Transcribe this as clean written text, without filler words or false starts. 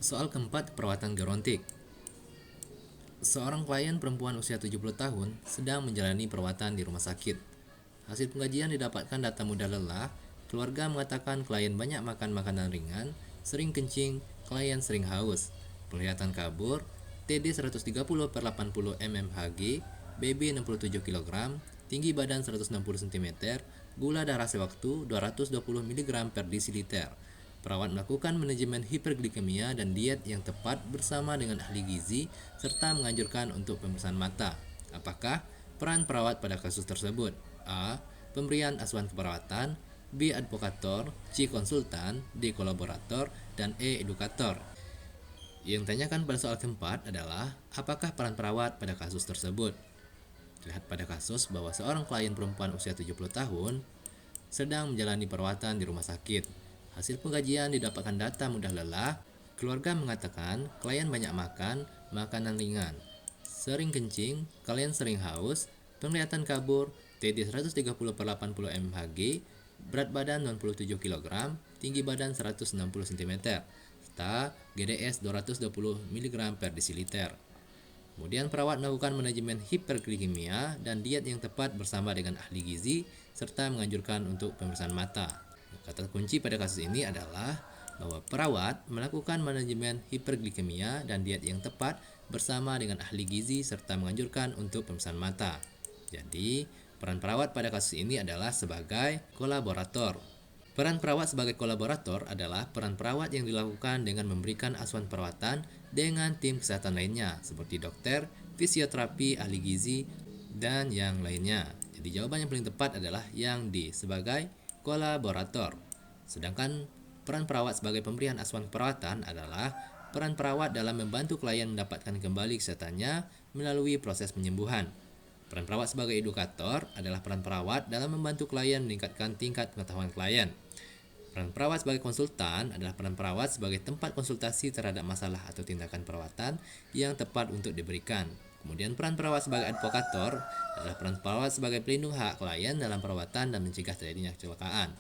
Soal keempat, perawatan gerontik. Seorang klien perempuan usia 70 tahun sedang menjalani perawatan di rumah sakit. Hasil pengkajian didapatkan data mudah lelah. Keluarga mengatakan klien banyak makan makanan ringan, sering kencing, klien sering haus. Penglihatan kabur, TD 130 per 80 mmHg, BB 67 kg, tinggi badan 160 cm, gula darah sewaktu 220 mg per desiliter. Perawat melakukan manajemen hiperglikemia dan diet yang tepat bersama dengan ahli gizi serta menganjurkan untuk pemeriksaan mata. Apakah peran perawat pada kasus tersebut? A. Pemberian asuhan keperawatan, B. Advokator, C. Konsultan, D. Kolaborator, dan E. Edukator. Yang ditanyakan pada soal keempat adalah apakah peran perawat pada kasus tersebut? Lihat pada kasus bahwa seorang klien perempuan usia 70 tahun sedang menjalani perawatan di rumah sakit. Hasil pengkajian didapatkan data mudah lelah. Keluarga mengatakan klien banyak makan makanan ringan, sering kencing, klien sering haus, penglihatan kabur, TD 130 per 80 mmHg, berat badan 97 kg, tinggi badan 160 cm, serta GDS 220 mg per desiliter. Kemudian perawat melakukan manajemen hiperglikemia dan diet yang tepat bersama dengan ahli gizi serta menganjurkan untuk pemeriksaan mata. Kata kunci pada kasus ini adalah bahwa perawat melakukan manajemen hiperglikemia dan diet yang tepat bersama dengan ahli gizi serta menganjurkan untuk pemeriksaan mata. Jadi, peran perawat pada kasus ini adalah sebagai kolaborator. Peran perawat sebagai kolaborator adalah peran perawat yang dilakukan dengan memberikan asuhan perawatan dengan tim kesehatan lainnya seperti dokter, fisioterapi, ahli gizi, dan yang lainnya. Jadi jawaban yang paling tepat adalah yang D, sebagai kolaborator. Sedangkan peran perawat sebagai pemberian asuhan perawatan adalah peran perawat dalam membantu klien mendapatkan kembali kesehatannya melalui proses penyembuhan. Peran perawat sebagai edukator adalah peran perawat dalam membantu klien meningkatkan tingkat pengetahuan klien. Peran perawat sebagai konsultan adalah peran perawat sebagai tempat konsultasi terhadap masalah atau tindakan perawatan yang tepat untuk diberikan. Kemudian peran perawat sebagai advokator adalah peran perawat sebagai pelindung hak klien dalam perawatan dan mencegah terjadinya kecelakaan.